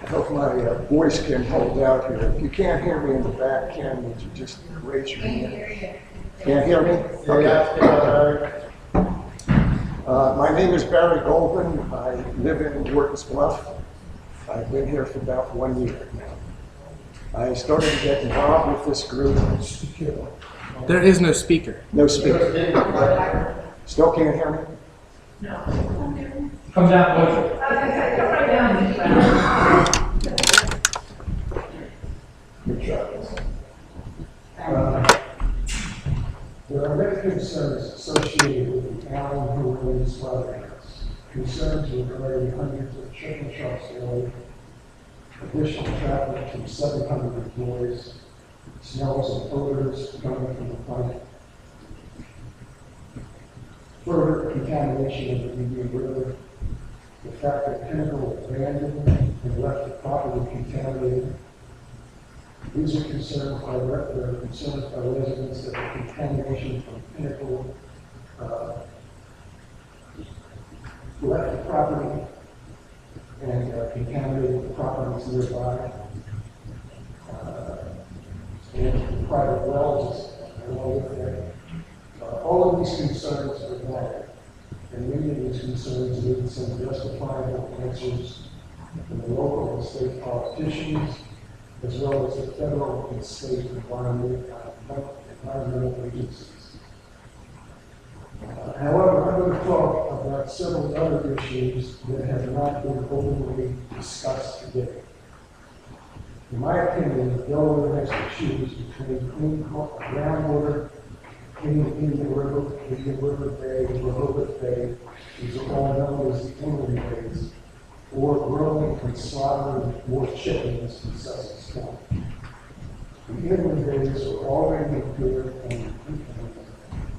hope my voice can hold out here. If you can't hear me in the back, Ken, would you just raise your hand? Can't hear me? Okay. My name is Barry Goldman. I live in Wharton's Bluff. I've been here for about 1 year now. I started to get involved with this group. There is no speaker. No speaker. Still can't hear me? No. Come down, Good job. There are many concerns associated with the Allen Brewery slaughterhouse. Concerns regarding hundreds of chicken trucks daily, additional traffic from 700 employees, smells and odors coming from the plant, further contamination of the Indian River, the fact that Pinnacle abandoned and left the property contaminated. These are concerns by residents that the contamination from Pinnacle left the property and contaminated the properties nearby. And the private wells along with that. All of these concerns are valid, and many of these concerns need some justifiable answers from the local and state politicians, as well as the federal and state environmental agencies. However, I'm going to talk about several other issues that have not been openly discussed today. In my opinion, Delaware has to choose between clean groundwater, clean Indian River Bay, Rehoboth Bay, these are all known as the inland bays, or growing and slaughtering more chickens in Sussex County. The inland bays are already impaired and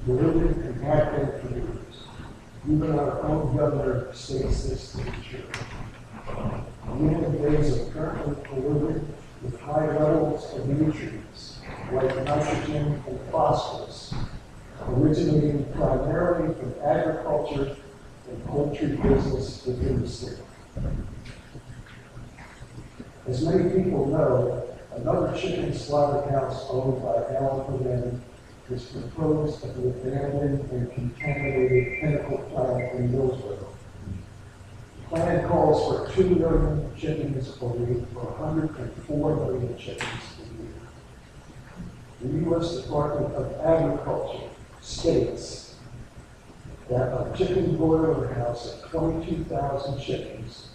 diluted and have been for years. Even our own governor states this to be true. The inland bays are currently polluted with high levels of nutrients like nitrogen and phosphorus, originating primarily from agriculture and poultry business within the state. As many people know, another chicken slaughterhouse owned by Allen is proposed at the abandoned and contaminated Pinnacle plant in Millsboro. The plan calls for 2 million chickens a week for 104 million chickens a year. The U.S. Department of Agriculture states that a chicken broiler house of 22,000 chickens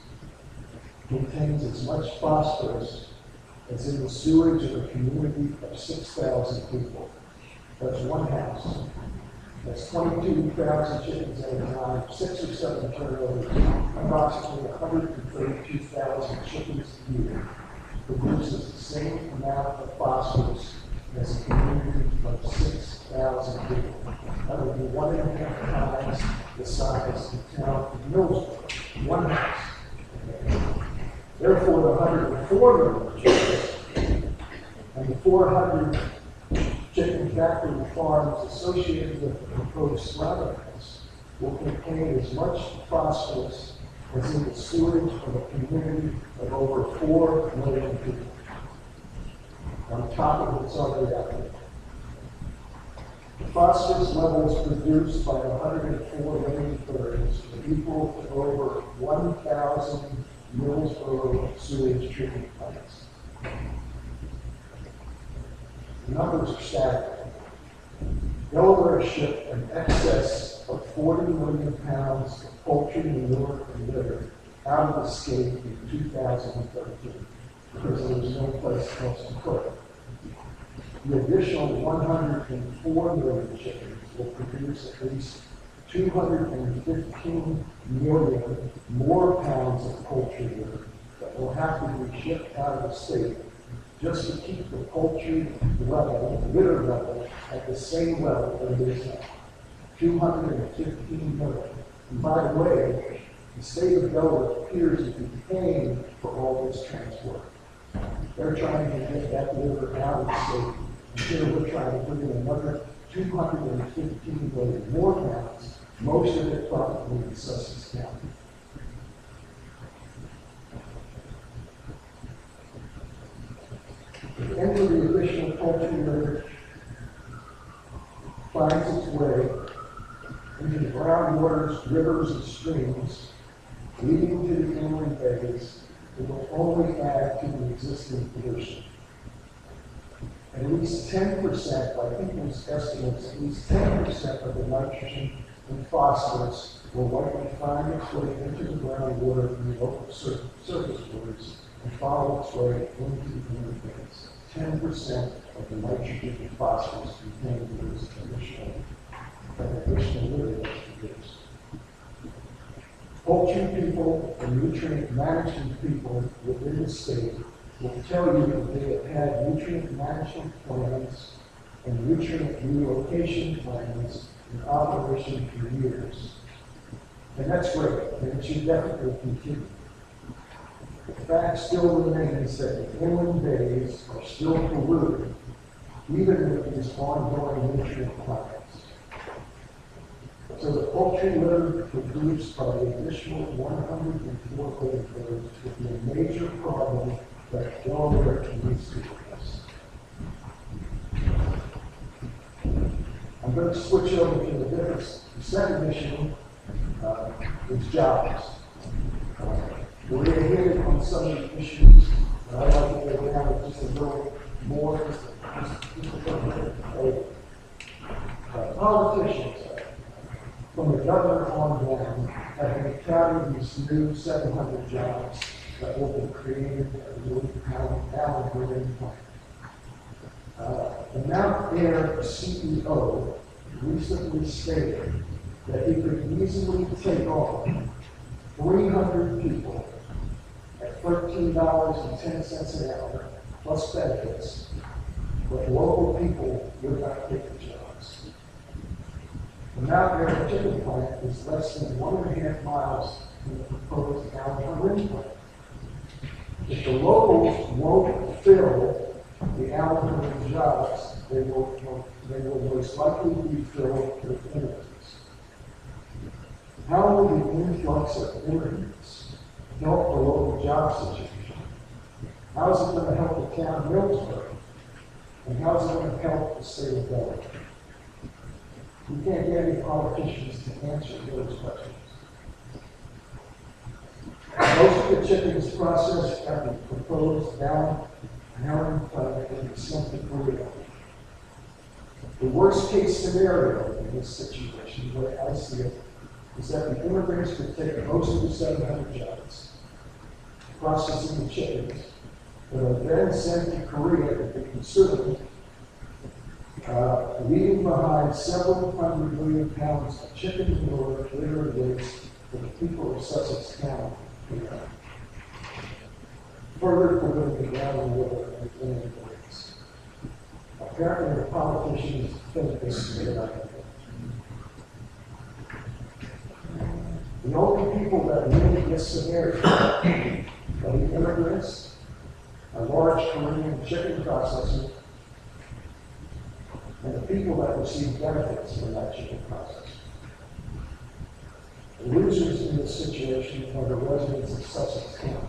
contains as much phosphorus as in the sewage of a community of 6,000 people. That's one house. That's 22,000 chickens at a time, 6 or 7 turnovers, approximately 132,000 chickens a year, produces the same amount of phosphorus as a community of 6,000 people. That would be 1.5 times the size of the town of Millsboro, one house. Therefore, the 104 million chickens and the 400 chicken factory farms associated with the proposed slaughterhouse will contain as much phosphorus as in the sewage of a community of over 4 million people, on top of what's already out there. The phosphorus levels produced by 104 million birds equal to over 1,000 Millsboro sewage treatment plants. The numbers are staggering. Delaware shipped an excess of 40 million pounds of poultry manure and litter out of the state in 2013 because there was no place else to put it. The additional 104 million chickens will produce at least 215 million more pounds of poultry litter that will have to be shipped out of the state just to keep the poultry litter level at the same level that it is now, 215 million. And by the way, the state of Delaware appears to be paying for all this transport. They're trying to get that litter out of the state. And here we're trying to put in another 215 million more pounds, most of it probably in Sussex County. using groundwaters, rivers, and streams leading to the inland bays, it will only add to the existing pollution. At least 10%, by people's estimates, at least 10% of the nitrogen and phosphorus will likely find its way into the groundwater from the local surface waters and follow its way into the inland bays. 10% of the nitrogen and phosphorus contained in this additional litter that's produced. Poultry people and nutrient management people within the state will tell you that they have had nutrient management plans and nutrient relocation plans in operation for years. And that's great, and it should definitely continue. The fact still remains that the inland bays are still polluted, even with these ongoing nutrient plans. So the poultry litter produced by the additional 104 litter birds will be a major problem that Delaware needs to address. I'm going to switch over to the difference. The second issue is jobs. We're going to hit on some of the issues, but I'd like to go down with just a little more. Politicians, from the governor on down, have been touting these new 700 jobs that will be created at the new Harim plant. The Mount Air CEO recently stated that he could easily take on 300 people at $13.10 an hour, plus benefits, but local people would not take the jobs. The Mount Air chicken plant is less than 1.5 miles from the proposed Harim plant. If the locals won't fill the Harim jobs, they will most likely be filled with immigrants. How will the influx of immigrants help the local job situation? How is it going to help the town of Millsburg? And how is it going to help the state of Delaware? We can't get any politicians to answer those questions. Most of the chickens processed at the proposed Harim plant will be sent to Korea. The worst case scenario in this situation, the way I see it, is that the immigrants could take most of the 700 jobs, processing the chickens, that are then sent to Korea to be consumed, leaving behind several hundred million pounds of chicken manure, litter, and waste for the people of Sussex County. Further polluting the groundwater and the inland ways. Apparently, the politicians think this is a good idea. The only people that win in this scenario are the immigrants, a large Korean chicken processor, and the people that receive benefits from that chicken process. The losers in this situation are the residents of Sussex County.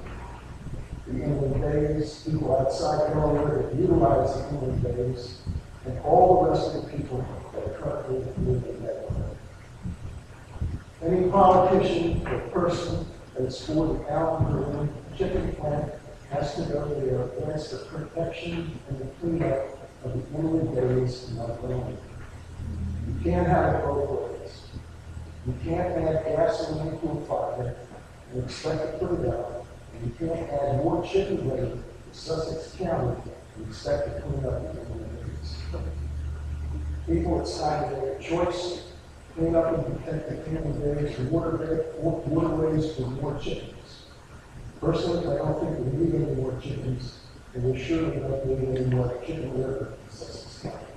The inland bays, people outside Delaware that utilize the inland bays, and all the rest of the people that currently live in Delaware. Any politician or person that is for the Harim chicken plant has to go there against the protection and the cleanup of the inland bays in our land. You can't have it both ways. You can't add gasoline to a fire and expect to put it out, and you can't add more chicken litter to Sussex County and expect to clean up the inland bays. People, it's time to make a choice. Clean up and protect the inland bays and waterways for more chickens. Personally, I don't think we need any more chickens, and we surely don't need any more chicken litter in Sussex County.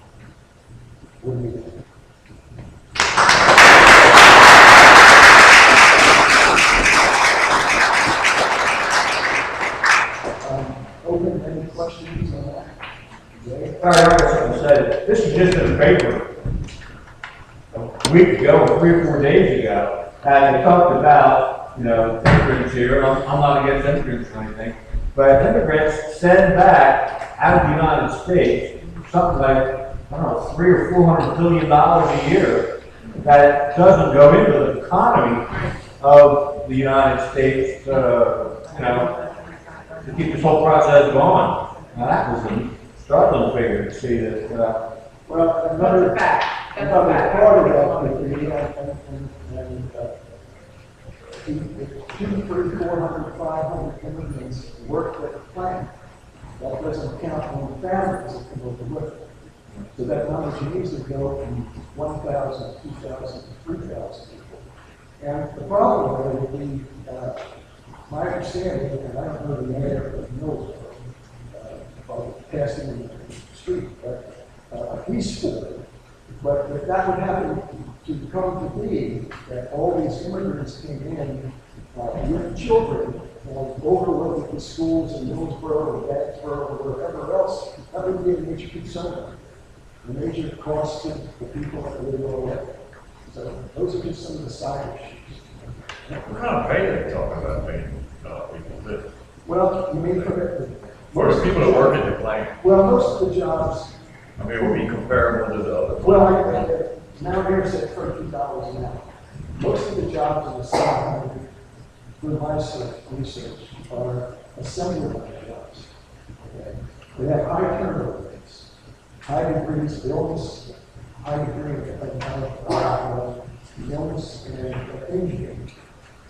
What do you think? Open any questions on that? Jay? I got something to say. This is just in the paper a week ago, or 3 or 4 days ago, and they talked about, immigrants here. I'm not against immigrants or anything, but immigrants send back out of the United States something like, I don't know, $300 or $400 billion a year that doesn't go into the economy of the United States, to keep this whole process going. Now, that was a startling figure to see that, Well, That's another a fact. That's a part fact. of that would be, and 200, 300, 400, 500 immigrants work at the plant. That doesn't count on the families that come over with them. So that number needs to go from 1,000, 2,000, 3,000 people. And the problem with it would be, my understanding, and I don't know the mayor of Millsboro, about passing in the street, but he's for it. But if that would happen to come to be, that all these immigrants came in with children and overlooked at the schools in Millsboro or Batesboro or wherever else, that would be a major concern. A major cost to the people that live over. So those are just some of the side issues. What kind of pay are they talking about paying people this? Well, you mean for the. For the people that work at the plant, Well, most of the jobs, I mean, it would be comparable to the other. well, now here's at $13 an hour. Most of the jobs in the South, through my research, are assembly line jobs. Okay? They have high turnover rates, high degrees of illness, high degree of illness and injury.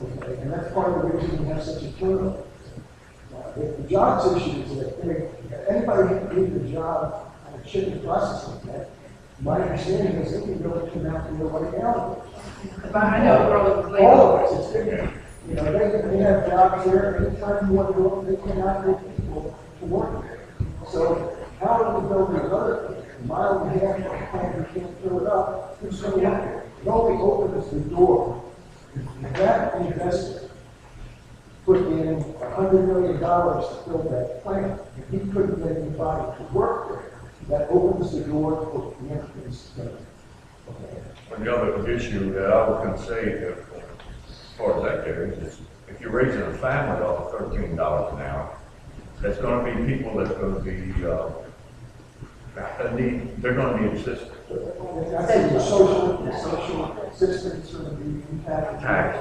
Okay? And that's part of the reason we have such a turnover. If the jobs issue is that anybody who can do the job on a chicken processing plant, my understanding is they can go to out to nobody else. But I know a girl that was laid All over. of us, it's different. You know, they have jobs there, anytime you want to go, they cannot get people to work there. So how do we build another mile and a half of a plant you can't fill it up? Who's going to work there? It only opens the door. If that investor put in $100 million to build that plant, if he couldn't get anybody to work there, that opens the door for the entrance. Another issue that I was gonna say, as far as that goes, is if you're raising a family off of $13 an hour, that's gonna be people that's gonna be, they're gonna need assistance. I think the social assistance are going to be impacted. Tax.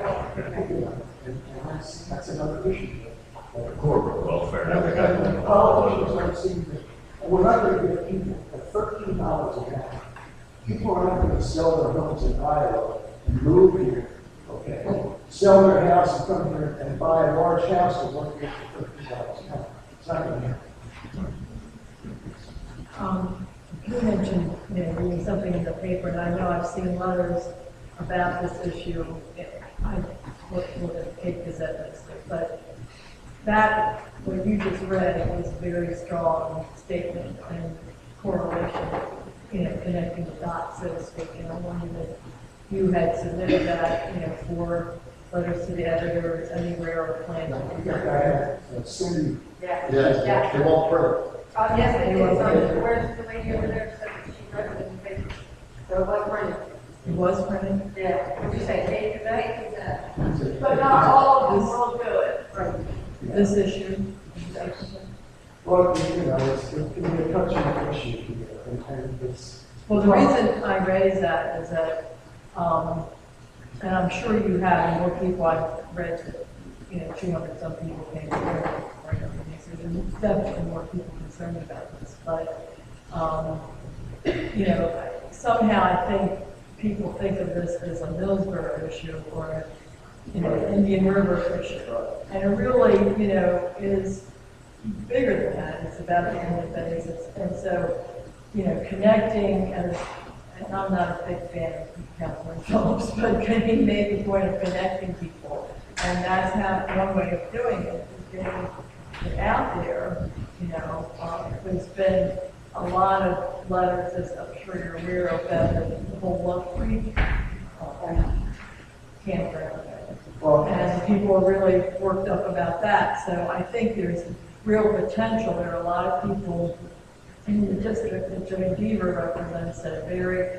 And that's another issue. The corporate welfare. And the politicians don't seem to, and we're not going to get people at $13 an hour. People are not going to sell their homes in Iowa and move here, okay? Sell their house and come here and buy a large house and work here for $13 an hour. It's not going to happen. You mentioned, reading something in the paper, and I know I've seen letters about this issue. I looked at the Cape Gazette list, but that, what you just read, was a very strong statement and correlation, connecting the dots, so to speak. And I wondered if you had submitted that, for letters to the editors anywhere or planned. We got that, Cindy. Yeah. Yes, they won't print. Yes, they did. So where's the lady over there said that she read it in the paper? So what printed? It was printed? Yeah. What'd you say, Cape Gazette? But not all of them will do it. Right. This issue? Well, it can be a touchy issue here, and it's. Well, the reason I raise that is that, and I'm sure you have more people I've read that, 200 some people came to there's definitely more people concerned about this, but, somehow I think people think of this as a Millsboro issue or an Indian River issue. And it really, is bigger than that. It's about the human basis. And so, connecting, and I'm not a big fan of Councilman Phillips, but he made the point of connecting people. And that's one way of doing it, is getting it out there. There's been a lot of letters, as I'm sure you're aware of, about the whole Love Creek campground. And people are really worked up about that. So I think there's real potential. There are a lot of people in the district that Jimmy Deaver represents that are very